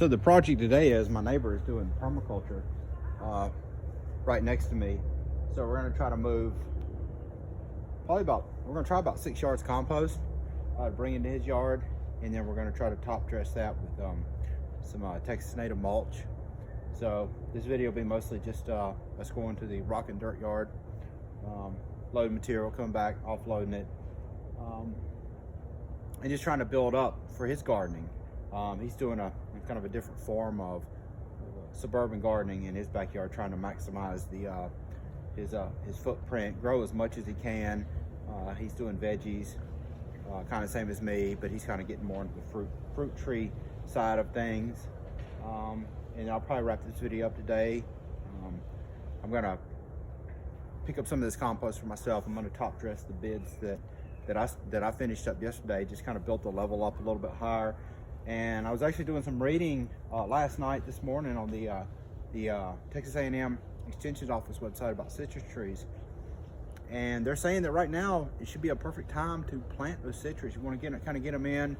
So the project today is my neighbor is doing permaculture right next to me. So we're gonna try to move we're gonna try about 6 yards compost, bring into his yard, and then we're gonna try to top dress that with some Texas native mulch. So this video will be mostly just us going to the rock and dirt yard, loading material, coming back, offloading it, and just trying to build up for his gardening. He's doing a kind of a different form of suburban gardening in his backyard, trying to maximize his footprint, grow as much as he can. He's doing veggies, kind of same as me, but he's kind of getting more into the fruit tree side of things. And I'll probably wrap this video up today. I'm gonna pick up some of this compost for myself. I'm gonna top dress the beds that I finished up yesterday. Just kind of built the level up a little bit higher. And I was actually doing some reading this morning on the Texas A&M Extension Office website about citrus trees. And they're saying that right now it should be a perfect time to plant those citrus. You want to get them in,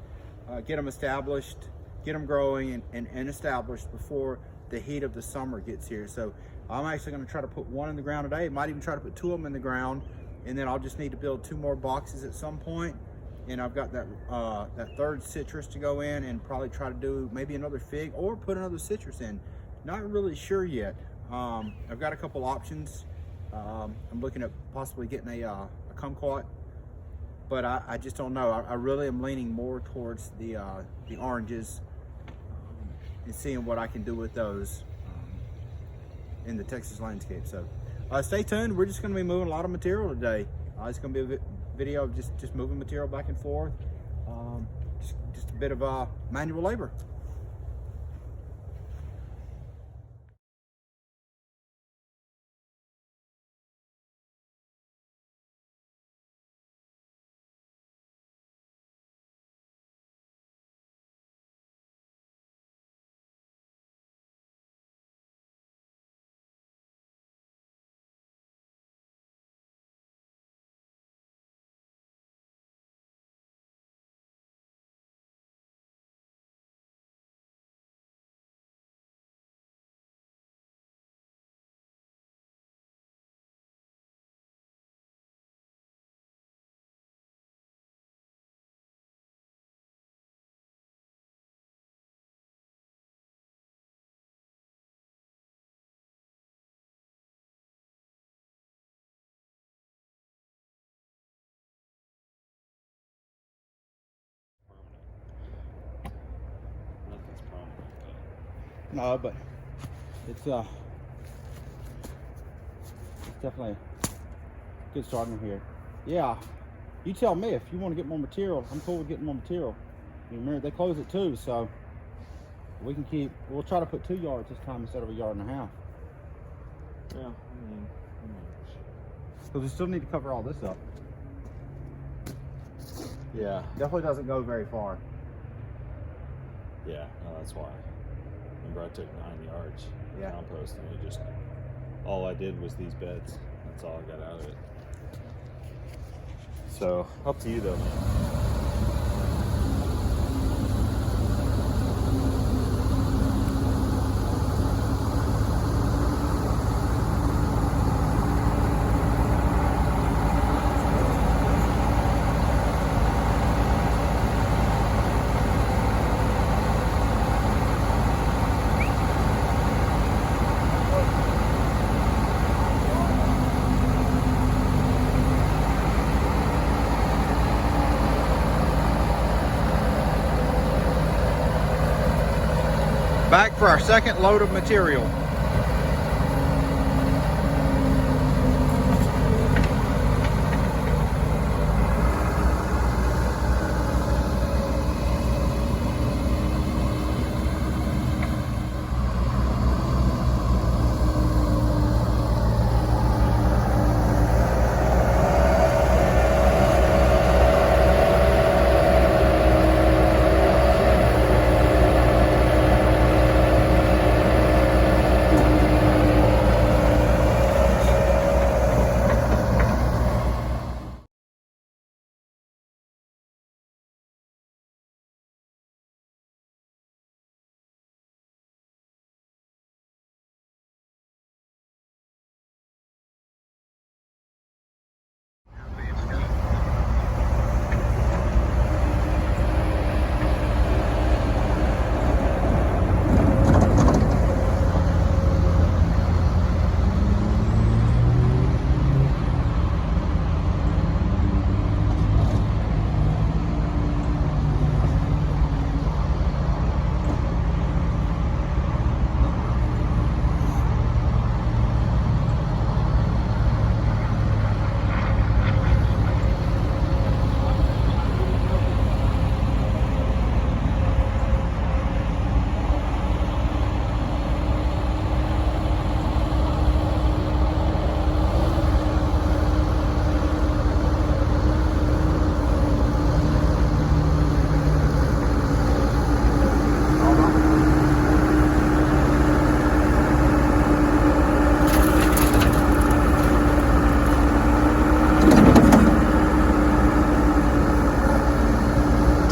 get them established, get them growing and established before the heat of the summer gets here. So I'm actually going to try to put one in the ground today. Might even try to put 2 of them in the ground, and then I'll just need to build 2 more boxes at some point. And I've got that third citrus to go in, and probably try to do maybe another fig or put another citrus in. Not really sure yet. I've got a couple options. I'm looking at possibly getting a kumquat, but I just don't know. I really am leaning more towards the oranges, and seeing what I can do with those in the Texas landscape. So stay tuned. We're just going to be moving a lot of material today. It's going to be a video of just moving material back and forth. Just a bit of manual labor. No, but it's definitely a good starting here. Yeah, you tell me if you want to get more material. I'm cool with getting more material. Remember, they close at 2, so we'll try to put 2 yards this time instead of 1.5 yards. Yeah, I mean, because we still need to cover all this up. Yeah, definitely doesn't go very far. Yeah, no, that's why. Remember, I took 9 yards of compost, and all I did was these beds. That's all I got out of it. So, up to you though. Back for our second load of material.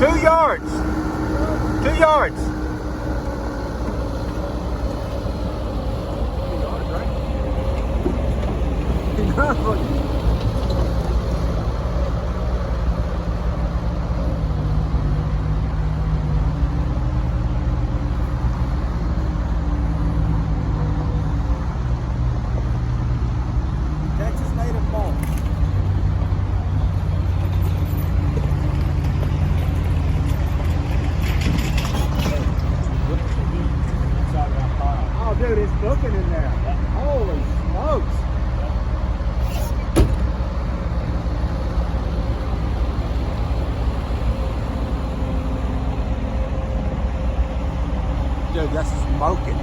2 yards. 2 yards. Texas native mulch. Oh, dude, it's cooking in there. Holy smokes. Dude, that's smoking.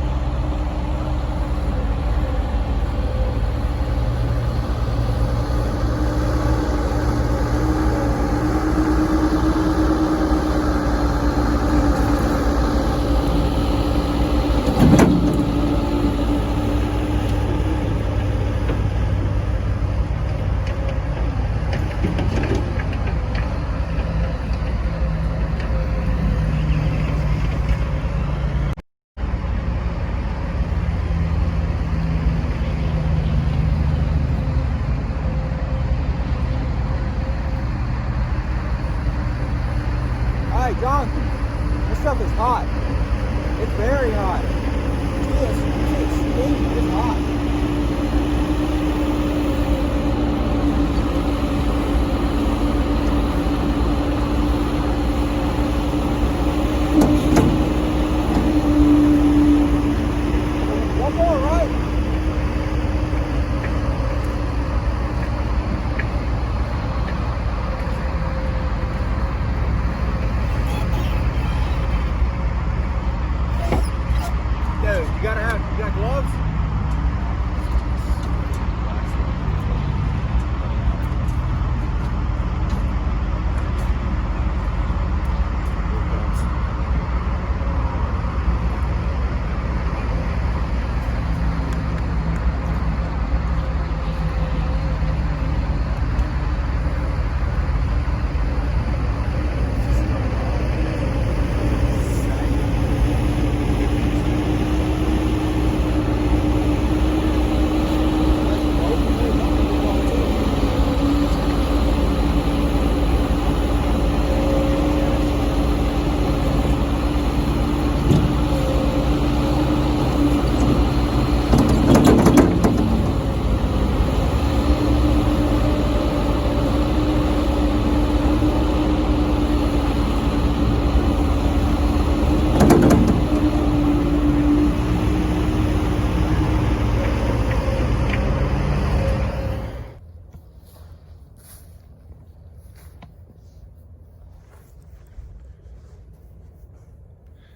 Hey, John, this stuff is hot. It's very hot. It's steamy. It's hot. One more, right? You got gloves?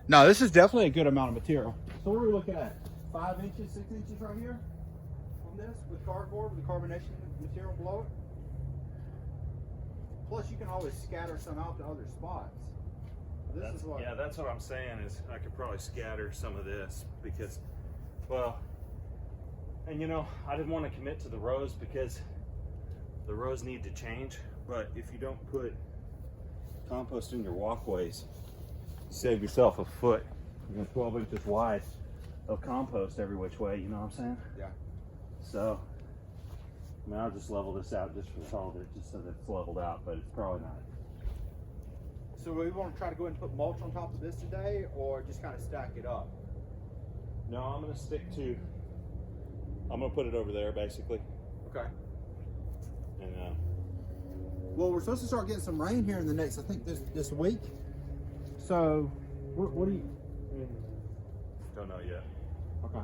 No, this is definitely a good amount of material. So what are we looking at? 5 inches, 6 inches right here from this with cardboard with the carbonation material below it. Plus you can always scatter some out to other spots. Yeah, that's what I'm saying is I could probably scatter some of this because, well, and you know, I didn't want to commit to the rows because the rows need to change, but if you don't put compost in your walkways, save yourself a foot, 12 inches wide of compost every which way, you know what I'm saying? Yeah. So, I mean, I'll just level this out just for all of it, just so that it's leveled out, but it's probably not. So we want to try to go ahead and put mulch on top of this today, or just kind of stack it up? No, I'm going to stick to, I'm going to put it over there basically. Okay. And well, we're supposed to start getting some rain here in the next, I think this week. So, what do you? Don't know yet. Okay.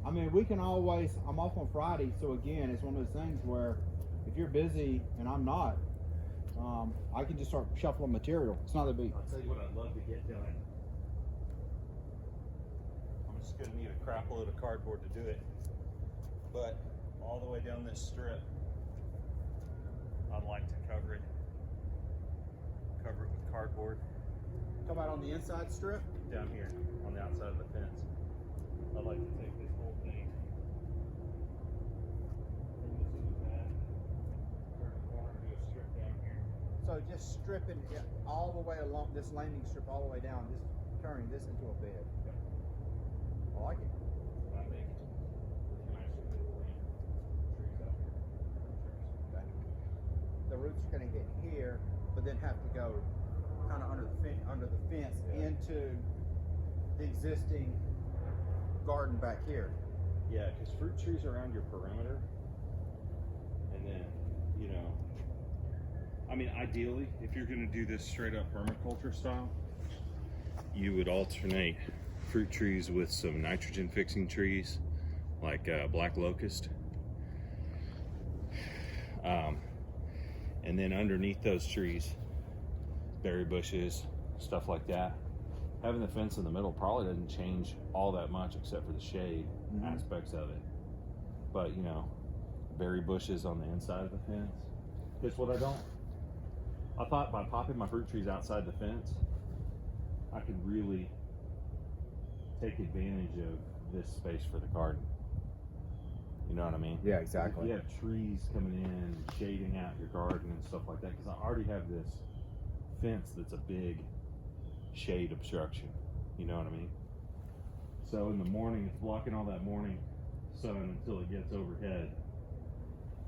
I mean, we can always. I'm off on Friday, so again, it's one of those things where if you're busy and I'm not, I can just start shuffling material. It's not that big. I'll tell you what I'd love to get done. I'm just going to need a crap load of cardboard to do it, but all the way down this strip, I'd like to cover it with cardboard. Come out on the inside strip? Down here, on the outside of the fence. I'd like to take this whole thing, bring this in the back, turn the corner, do a strip down here. So So just stripping it all the way along this landing strip, all the way down, just turning this into a bed. I like it. I think we can actually plant trees out here. Okay. The roots are going to get here, but then have to go kind of under the fence into the existing garden back here. Yeah, because fruit trees are around your perimeter, and then, you know, I mean, ideally, if you're going to do this straight up permaculture style, you would alternate fruit trees with some nitrogen fixing trees, like black locust. And then underneath those trees, berry bushes, stuff like that. Having the fence in the middle probably doesn't change all that much except for the shade aspects of it. But, you know, berry bushes on the inside of the fence. Because what I thought by popping my fruit trees outside the fence, I could really take advantage of this space for the garden. You know what I mean? Yeah, exactly. If you have trees coming in, shading out your garden and stuff like that, because I already have this fence that's a big shade obstruction. You know what I mean? So in the morning, it's blocking all that morning sun until it gets overhead.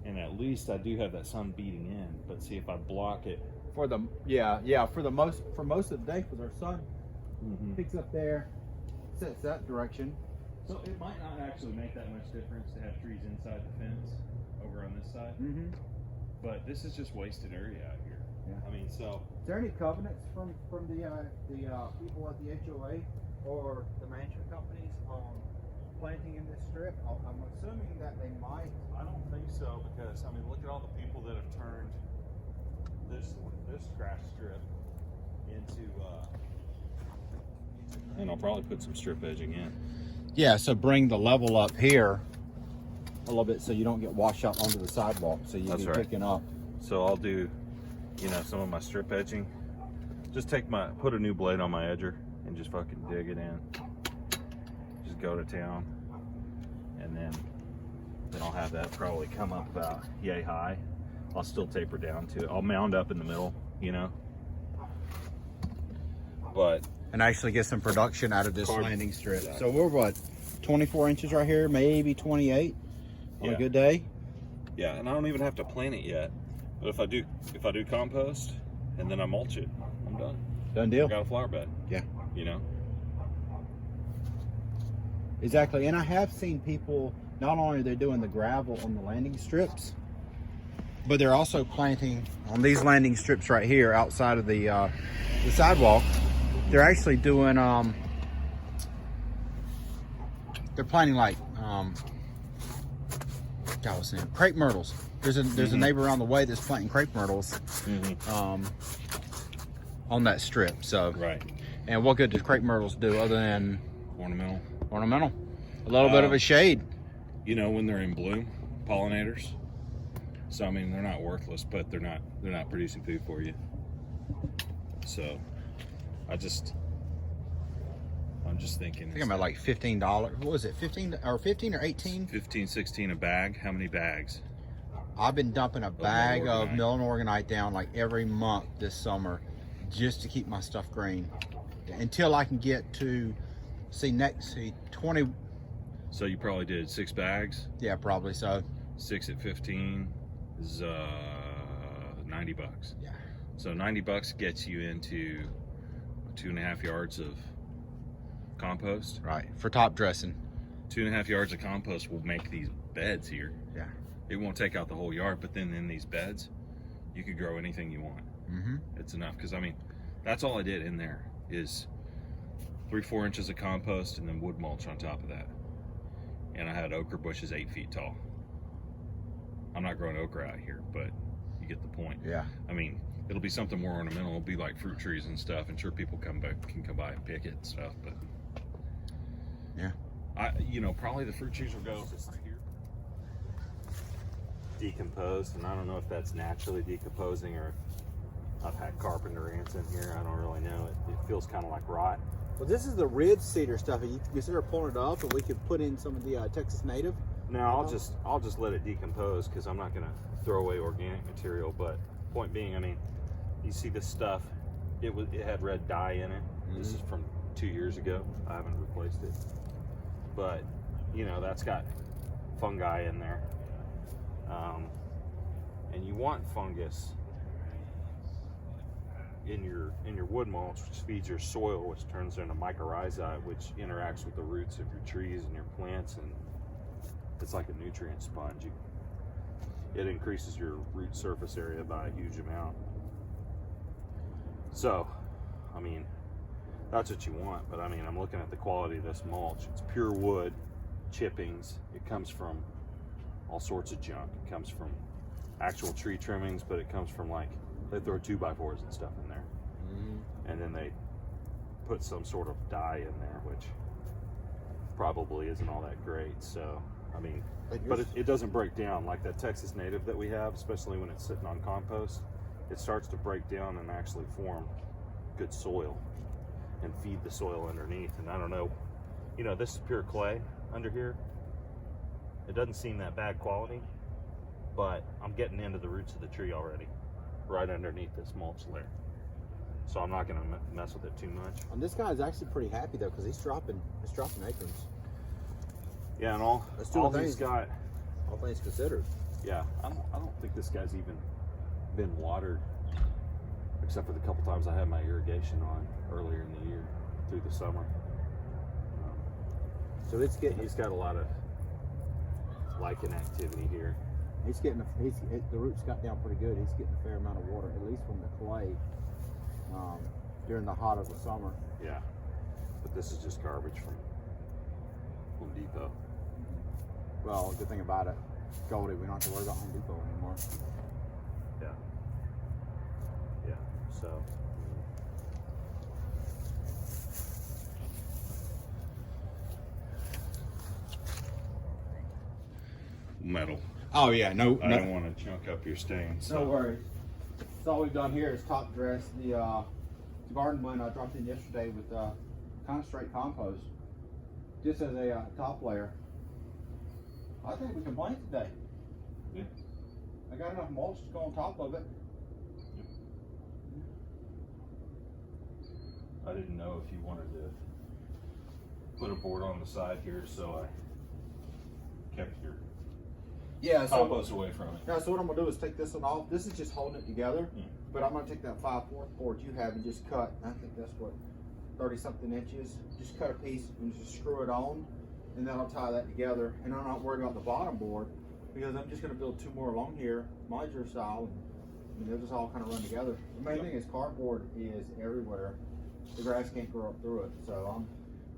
And at least I do have that sun beating in. But see, if I block it For most of the day, because our sun picks up there, sets that direction. So it might not actually make that much difference to have trees inside the fence over on this side. But this is just wasted area out here. Yeah. I mean, so Is there any covenants from the people at the HOA or the management companies on planting in this strip? I'm assuming that they might. I don't think so, because I mean, look at all the people that have turned this grass strip into and I'll probably put some strip edging in. Yeah, so bring the level up here a little bit so you don't get washed out onto the sidewalk. So you'll be picking up. So I'll do, you know, some of my strip edging. Just put a new blade on my edger and just fucking dig it in. Just go to town, and then I'll have that probably come up about yay high. I'll still taper down to it. I'll mound up in the middle, you know. But And actually get some production out of this landing strip. So we're what, 24 inches right here, maybe 28 on a good day. Yeah, and I don't even have to plant it yet. But if I do compost and then I mulch it, I'm done. Done deal. I got a flower bed. Yeah. You know. Exactly. And I have seen people, not only are they doing the gravel on the landing strips, but they're also planting on these landing strips right here outside of the sidewalk. They're actually doing they're planting like what's the name? Crepe myrtles. There's a neighbor around the way that's planting crepe myrtles on that strip. So and what good does crepe myrtles do other than ornamental? A little bit of a shade. You know, when they're in bloom, pollinators. So I mean, they're not worthless, but they're not producing food for you. So I'm just thinking. I think I'm at like $15. What was it? 15 or 18? 15, 16 a bag. How many bags? I've been dumping a bag of milling organite down like every month this summer just to keep my stuff green until I can get to 20. So you probably did 6 bags? Yeah, probably so. 6 at 15 is $90. Yeah. So $90 gets you into 2.5 yards of compost. Right, for top dressing. 2.5 yards of compost will make these beds here. Yeah. It won't take out the whole yard, but then in these beds, you could grow anything you want. It's enough, because I mean, that's all I did in there is 3-4 inches of compost and then wood mulch on top of that. And I had okra bushes 8 feet tall. I'm not growing okra out here, but you get the point. Yeah. I mean, it'll be something more ornamental. It'll be like fruit trees and stuff. And sure, people can come by and pick it and stuff, but yeah. Probably the fruit trees will go right here. Decomposed, and I don't know if that's naturally decomposing or if I've had carpenter ants in here. I don't really know. It feels kind of like rot. Well, this is the ridge cedar stuff. You consider pulling it up, and we could put in some of the Texas native. No, I'll just let it decompose because I'm not going to throw away organic material. But point being, I mean, you see this stuff, it had red dye in it. This is from 2 years ago. I haven't replaced it, but you know, that's got fungi in there, and you want fungus in your wood mulch, which feeds your soil, which turns into mycorrhizae, which interacts with the roots of your trees and your plants, and it's like a nutrient sponge. It increases your root surface area by a huge amount. So, I mean, that's what you want. But I mean, I'm looking at the quality of this mulch. It's pure wood, chippings. It comes from all sorts of junk. It comes from actual tree trimmings, but it comes from, like, they throw 2x4s and stuff in there. And then they put some sort of dye in there, which probably isn't all that great. So, I mean, but it doesn't break down like that Texas native that we have, especially when it's sitting on compost. It starts to break down and actually form good soil and feed the soil underneath. And I don't know, you know, this is pure clay under here. It doesn't seem that bad quality, but I'm getting into the roots of the tree already, right underneath this mulch layer. So I'm not going to mess with it too much. And this guy's actually pretty happy though, because he's dropping acorns. Yeah, and all he's got, all things considered. Yeah, I don't think this guy's even been watered, except for the couple times I had my irrigation on earlier in the year through the summer. So it's getting. He's got a lot of lichen activity here. He's getting the roots got down pretty good. He's getting a fair amount of water, at least from the clay, during the hot of the summer. Yeah, but this is just garbage from Home Depot. Well, good thing about it, Goldie, we don't have to worry about Home Depot anymore. Yeah. Yeah. So. Metal. Oh yeah, no. I don't want to chunk up your stains. So. No worries. So all we've done here is top dress the garden blend I dropped in yesterday with kind of straight compost, just as a top layer. I think we can plant today. Yeah. I got enough mulch to go on top of it. I didn't know if you wanted to put a board on the side here, so I kept your compost away from it. Yeah, so what I'm gonna do is take this one off. This is just holding it together, but I'm gonna take that 5/4 board you have and just cut. I think that's what 30-something inches. Just cut a piece and just screw it on, and then I'll tie that together. And I'm not worried about the bottom board because I'm just gonna build 2 more along here, modular style, and they'll just all kind of run together. The main thing is cardboard is everywhere. The grass can't grow up through it, so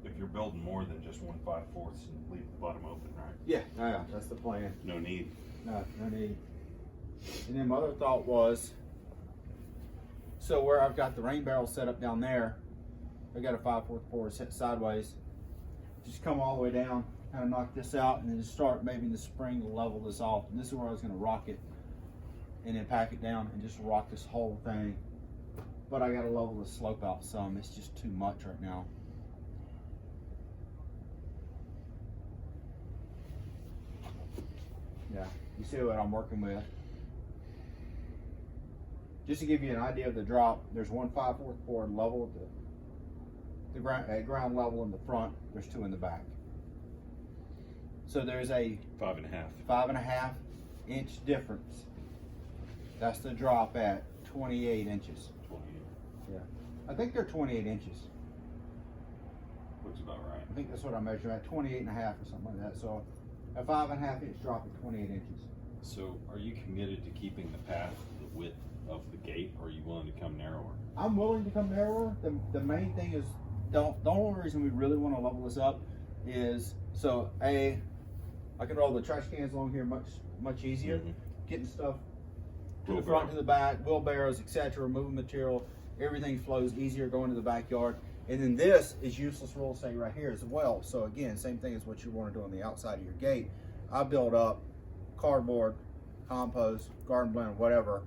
if you're building more than just 1 5/4 and leave the bottom open, right? Yeah, that's the plan. No need. No need. And then my other thought was, so where I've got the rain barrel set up down there, I got a 5/4 board set sideways. Just come all the way down, kind of knock this out, and then just start maybe in the spring to level this off. And this is where I was going to rock it, and then pack it down and just rock this whole thing. But I got to level the slope out some. It's just too much right now. Yeah, you see what I'm working with. Just to give you an idea of the drop, there's 1 5/4 board level at the ground level in the front. There's 2 in the back. So there's a 5.5 inch difference. That's the drop at 28 inches. 28. Yeah, I think they're 28 inches. Looks about right. I think that's what I measured at 28.5 or something like that. So a 5.5 inch drop at 28 inches. So are you committed to keeping the path the width of the gate, or are you willing to come narrower? I'm willing to come narrower. The main thing is, the only reason we really want to level this up is so I can roll the trash cans along here much easier, getting stuff to the front, to the back, wheelbarrows, etc., moving material, everything flows easier going to the backyard. And then this is useless real estate right here as well. So again, same thing as what you want to do on the outside of your gate. I build up cardboard, compost, garden blend, whatever,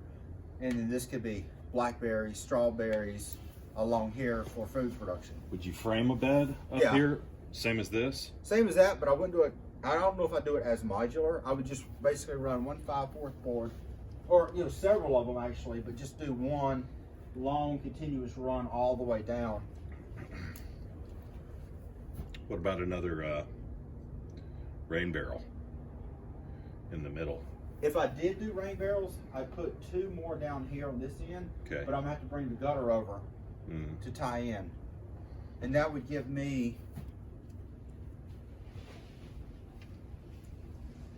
and then this could be blackberries, strawberries along here for food production. Would you frame a bed up here, same as this? Same as that, but I wouldn't do it. I don't know if I do it as modular. I would just basically run 1 5/4 board, or several of them actually, but just do one long continuous run all the way down. What about another rain barrel in the middle? If I did do rain barrels, I'd put 2 more down here on this end, Okay. but I'm gonna have to bring the gutter over to tie in. And that would give me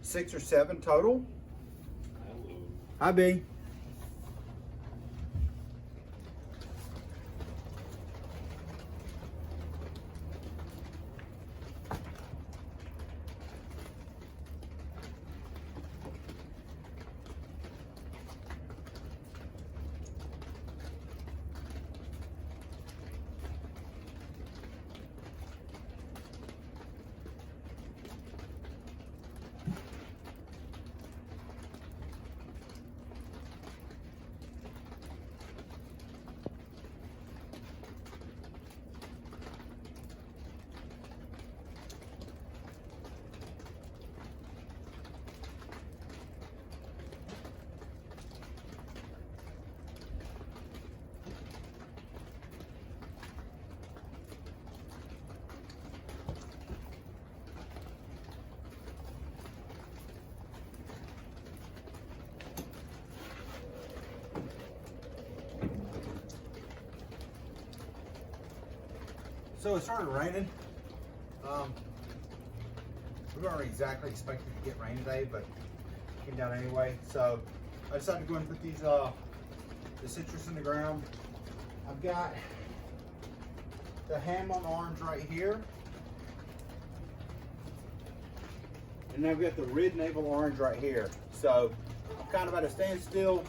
6 or 7 total. Hello. Hi, B. So it started raining. We weren't exactly expecting to get rain today, but it came down anyway. So I decided to go and put these the citrus in the ground. I've got the Hamlin orange right here, and then I've got the red navel orange right here. So I'm kind of at a standstill,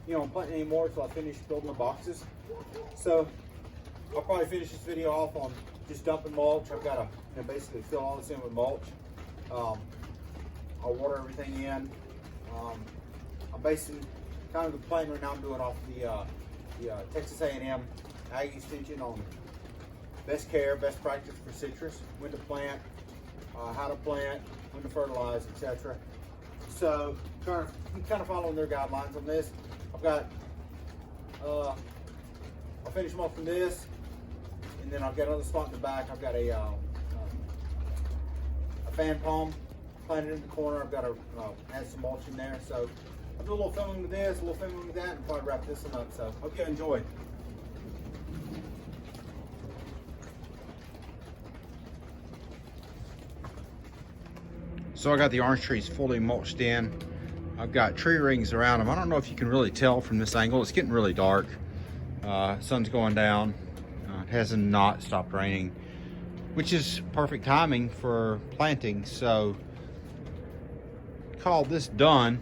you know, I'm planting anymore until I finish building the boxes. So I'll probably finish this video off on just dumping mulch. I've got to basically fill all this in with mulch. I'll water everything in. I'm basing kind of the plan right now. I'm doing off the Texas A&M Ag Extension on best care, best practice for citrus, when to plant, how to plant, when to fertilize, etc. So I'm kind of following their guidelines on this. I've got I'll finish mulching this, and then I've got another spot in the back. I've got a fan palm planted in the corner. I've got to add some mulch in there. So I'll do a little filming with this, a little filming with that, and probably wrap this one up. So hope you enjoy. So I got the orange trees fully mulched in. I've got tree rings around them. I don't know if you can really tell from this angle. It's getting really dark. Sun's going down. It has not stopped raining, which is perfect timing for planting. So call this done,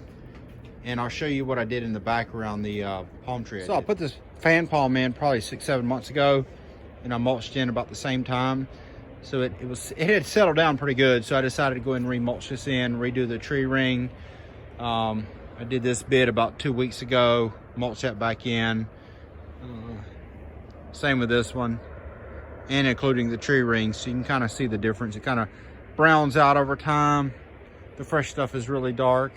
and I'll show you what I did in the back around the palm tree. So I put this fan palm in probably 6-7 months ago, and I mulched in about the same time. So it had settled down pretty good. So I decided to go ahead and remulch this in, redo the tree ring. I did this bit about 2 weeks ago, mulch that back in. Same with this one, and including the tree ring, so you can kind of see the difference. It kind of browns out over time. The fresh stuff is really dark.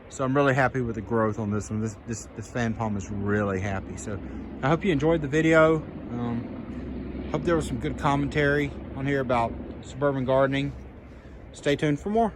So I'm really happy with the growth on this one. This fan palm is really happy. So I hope you enjoyed the video. Hope there was some good commentary on here about suburban gardening. Stay tuned for more.